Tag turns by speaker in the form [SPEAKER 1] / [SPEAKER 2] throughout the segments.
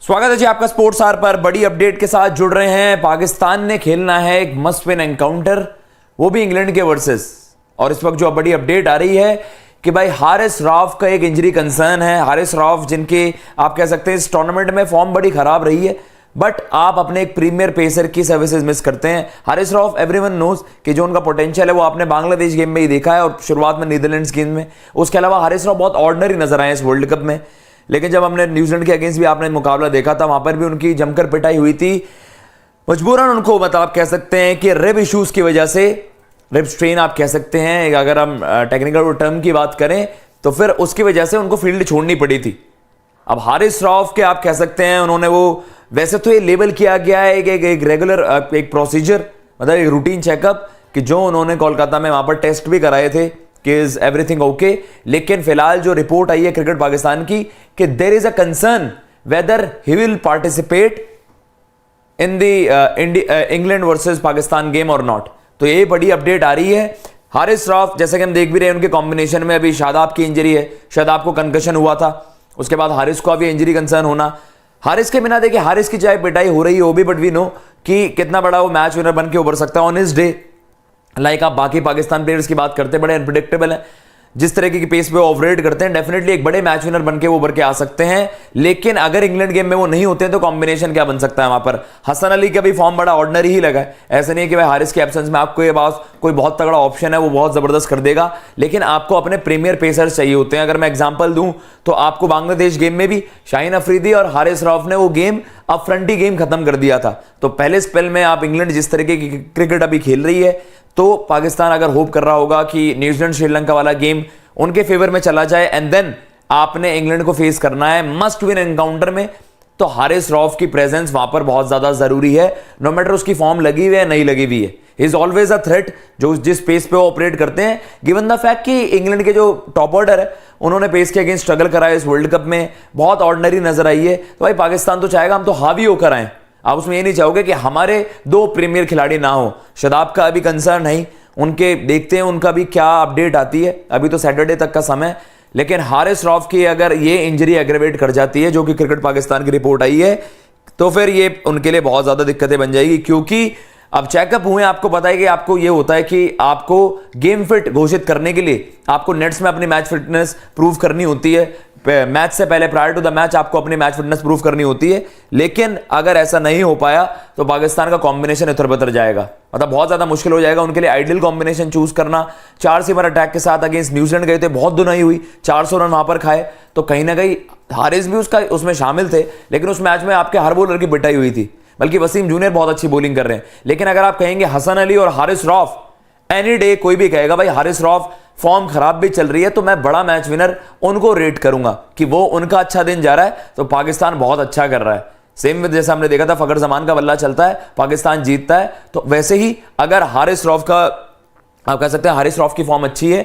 [SPEAKER 1] स्वागत है जी आपका स्पोर्ट्स आर पर। बड़ी अपडेट के साथ जुड़ रहे हैं। पाकिस्तान ने खेलना है एक मस्ट विन एनकाउंटर, वो भी इंग्लैंड के वर्सेस। और इस वक्त जो बड़ी अपडेट आ रही है कि भाई हारिस रऊफ का एक इंजरी कंसर्न है। हारिस रऊफ जिनके आप कह सकते हैं इस टूर्नामेंट में फॉर्म बड़ी खराब रही है, बट आप अपने एक प्रीमियर पेसर की सर्विसेज मिस करते हैं। हारिस रऊफ एवरीवन नोज कि जो उनका पोटेंशियल है वो आपने बांग्लादेश गेम में ही देखा है और शुरुआत में नीदरलैंड्स गेम में। उसके अलावा हारिस रऊफ बहुत ऑर्डिनरी नजर आए इस वर्ल्ड कप में, लेकिन जब हमने न्यूजीलैंड के अगेंस्ट भी आपने मुकाबला देखा था, वहां पर भी उनकी जमकर पिटाई हुई थी। मजबूरन उनको मतलब आप कह सकते हैं कि रिब इश्यूज की वजह से, रिब स्ट्रेन आप कह सकते हैं, अगर हम टेक्निकल टर्म की बात करें तो फिर उसकी वजह से उनको फील्ड छोड़नी पड़ी थी। अब हारिस रऊफ के आप कह सकते हैं उन्होंने वो, वैसे तो ये लेबल किया गया है एक रेगुलर एक प्रोसीजर, मतलब एक रूटीन चेकअप कि जो उन्होंने कोलकाता में वहां पर टेस्ट भी कराए थे कि इज एवरीथिंग ओके। लेकिन फिलहाल जो रिपोर्ट आई है क्रिकेट पाकिस्तान की कि there is a concern whether he will participate in the England versus Pakistan game और नॉट। तो ये बड़ी अपडेट आ रही है। हारिस रऊफ जैसे कि हम देख भी रहे हैं उनके कॉम्बिनेशन में अभी शादाब की इंजरी है, शादाब को कंकशन हुआ था, उसके बाद हारिस को अभी इंजरी कंसर्न होना। हारिस के बिना देखिए हारिस की चाहे पिटाई हो रही हो भी, बट वी नो कि कितना बड़ा वो मैच विनर बन के उभर सकता है ऑन हिज डे। लाइक आप बाकी पाकिस्तान प्लेयर्स की बात करते हैं, बड़े अनप्रिडिक्टेबल हैं, जिस तरीके की पेस पे ऑपरेट करते हैं, डेफिनेटली एक बड़े मैच विनर बन के वो उभर के आ सकते हैं। लेकिन अगर इंग्लैंड गेम में वो नहीं होते हैं तो कॉम्बिनेशन क्या बन सकता है वहां पर। हसन अली का भी फॉर्म बड़ा ऑर्डिनरी ही लगा है, ऐसा नहीं है कि भाई हारिस के एब्सेंस में आपको ये बात कोई बहुत तगड़ा ऑप्शन है वो बहुत जबरदस्त कर देगा, लेकिन आपको अपने प्रीमियर पेसर्स चाहिए होते हैं। अगर मैं एग्जांपल दूं तो आपको बांग्लादेश गेम में भी शाहीन अफरीदी और हारिस रऊफ ने वो गेम अपफ्रंटी गेम खत्म कर दिया था। तो पहले स्पेल में आप इंग्लैंड जिस तरीके की क्रिकेट अभी खेल रही है, तो पाकिस्तान अगर होप कर रहा होगा कि न्यूजीलैंड श्रीलंका वाला गेम उनके फेवर में चला जाए एंड देन आपने इंग्लैंड को फेस करना है मस्ट विन एनकाउंटर में, तो हारिस रऊफ की प्रेजेंस वहां पर बहुत ज्यादा जरूरी है। नो मैटर उसकी फॉर्म लगी हुई है नहीं लगी हुई है, he is always a threat जो जिस पेस पे वो ऑपरेट करते हैं। गिवन द फैक्ट कि इंग्लैंड के जो टॉप ऑर्डर है उन्होंने पेस के अगेंस्ट स्ट्रगल कराया इस वर्ल्ड कप में, बहुत ऑर्डिनरी नजर आई है। तो भाई पाकिस्तान तो चाहेगा हम तो हावी होकर आए, आप उसमें ये नहीं चाहोगे कि हमारे दो प्रीमियर खिलाड़ी ना हो। शादाब का अभी कंसर्न नहीं, उनके देखते हैं उनका भी क्या अपडेट आती है, अभी तो सैटरडे तक का समय। लेकिन हारिस रऊफ की अगर ये इंजरी एग्रेवेट कर जाती है, जो कि क्रिकेट पाकिस्तान की रिपोर्ट आई है, तो फिर ये उनके लिए बहुत ज्यादा दिक्कतें बन जाएगी। क्योंकि अब चेकअप हुए, आपको पता है कि आपको ये होता है कि आपको गेम फिट घोषित करने के लिए आपको नेट्स में अपनी मैच फिटनेस प्रूव करनी होती है। मैच से पहले प्रायर टू द मैच आपको अपनी मैच फिटनेस प्रूव करनी होती है। लेकिन अगर ऐसा नहीं हो पाया तो पाकिस्तान का कॉम्बिनेशन इधर बतर जाएगा, मतलब बहुत ज्यादा मुश्किल हो जाएगा उनके लिए आइडियल कॉम्बिनेशन चूज करना। 4 सीमर अटैक के साथ अगेंस्ट न्यूजीलैंड गए थे, बहुत धुनाई हुई, 400 रन वहां पर खाए, तो कहीं ना कहीं हारिस भी उसमें शामिल थे। लेकिन उस मैच में आपके हर बॉलर की पिटाई हुई थी, बल्कि वसीम जूनियर बहुत अच्छी बॉलिंग कर रहे हैं। लेकिन अगर आप कहेंगे हसन अली और हारिस रऊफ, एनी डे कोई भी कहेगा भाई हारिस रऊफ फॉर्म खराब भी चल रही है तो मैं बड़ा मैच विनर उनको रेट करूंगा कि वो उनका अच्छा दिन जा रहा है तो पाकिस्तान बहुत अच्छा कर रहा है। सेम विद जैसा हमने देखा था फखर जमान का बल्ला चलता है पाकिस्तान जीतता है, तो वैसे ही अगर हारिस रऊफ का आप कह सकते हैं हारिस रऊफ की फॉर्म अच्छी है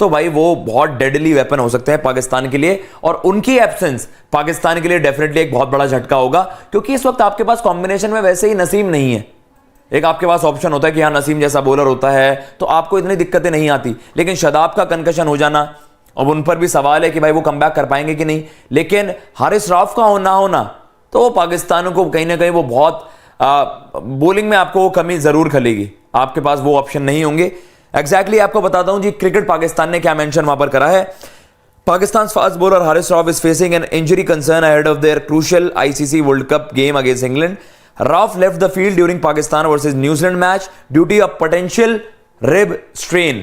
[SPEAKER 1] तो भाई वो बहुत डेडली वेपन हो सकते हैं पाकिस्तान के लिए, और उनकी एब्सेंस पाकिस्तान के लिए डेफिनेटली एक बहुत बड़ा झटका होगा। क्योंकि इस वक्त आपके पास कॉम्बिनेशन में वैसे ही नसीम नहीं है, एक आपके पास ऑप्शन होता है कि हाँ नसीम जैसा बॉलर होता है तो आपको इतनी दिक्कतें नहीं आती। लेकिन शादाब का कंकशन हो जाना, अब उन पर भी सवाल है कि भाई वो कमबैक कर पाएंगे कि नहीं। लेकिन हारिस रऊफ का होना होना तो पाकिस्तान को कहीं ना कहीं वो बहुत बॉलिंग में आपको वो कमी जरूर खलेगी, आपके पास वो ऑप्शन नहीं होंगे। एग्जैक्टली आपको बताता हूं जी क्रिकेट पाकिस्तान ने क्या मेंशन वहां पर करा है। Pakistan fast bowler Haris Rauf is facing an injury concern ahead of their crucial ICC world cup game against England. Ralph left the field during Pakistan versus New Zealand match due to a potential rib strain।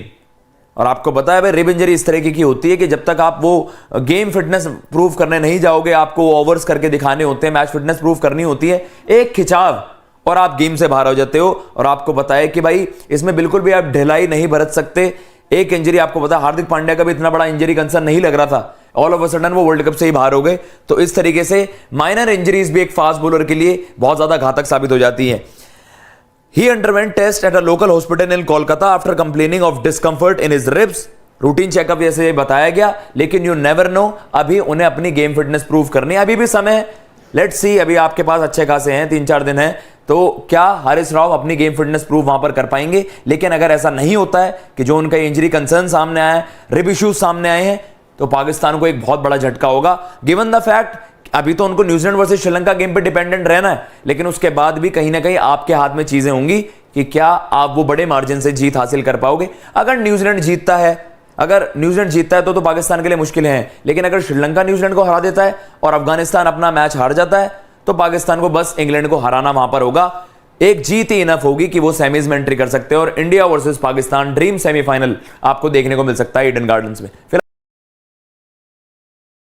[SPEAKER 1] और आपको पता है भाई rib injury इस तरीके की होती है कि जब तक आप वो गेम फिटनेस प्रूव करने नहीं जाओगे, आपको ओवर्स करके दिखाने होते हैं, मैच फिटनेस प्रूव करनी होती है, एक खिंचाव और आप गेम से बाहर हो जाते हो। और आपको पता है कि भाई इसमें बिल्कुल भी आप ढिलाई नहीं बरत सकते। एक इंजरी आपको पता है हार्दिक पांड्या का भी इतना बड़ा इंजरी कंसर्न नहीं लग रहा था, ऑल ऑफ अ सडन वो वर्ल्ड कप से ही बाहर हो गए। तो इस तरीके से माइनर इंजरीज भी एक फास्ट बॉलर के लिए बहुत ज्यादा घातक साबित हो जाती है। He underwent test at a local hospital in Kolkata after complaining of discomfort in his ribs। Routine checkup जैसे बताया गया, लेकिन यू नेवर नो, अभी उन्हें अपनी गेम फिटनेस प्रूव करनी है, अभी भी समय। लेट्स सी, अभी आपके पास अच्छे खासे हैं, 3-4 दिन हैं, तो क्या हारिस रऊफ अपनी गेम फिटनेस प्रूव वहां पर कर पाएंगे। लेकिन अगर ऐसा नहीं होता है कि जो उनका इंजरी कंसर्न सामने आया है, रिब इश्यूज सामने आए हैं, तो पाकिस्तान को एक बहुत बड़ा झटका होगा। गिवन द फैक्ट अभी तो उनको न्यूजीलैंड वर्सेस श्रीलंका गेम पे डिपेंडेंट रहना है, लेकिन उसके बाद भी कहीं ना कहीं आपके हाथ में चीजें होंगी कि क्या आप वो बड़े मार्जिन से जीत हासिल कर पाओगे। अगर न्यूजीलैंड जीतता है तो पाकिस्तान के लिए मुश्किलें हैं, लेकिन अगर श्रीलंका न्यूजीलैंड को हरा देता है और अफगानिस्तान अपना मैच हार जाता है तो पाकिस्तान को बस इंग्लैंड को हराना वहां पर होगा। एक जीत ही इनफ होगी कि वो सेमीज में एंट्री कर सकते हैं और India versus Pakistan dream semifinal आपको देखने को मिल सकता है ईडन गार्डन्स में।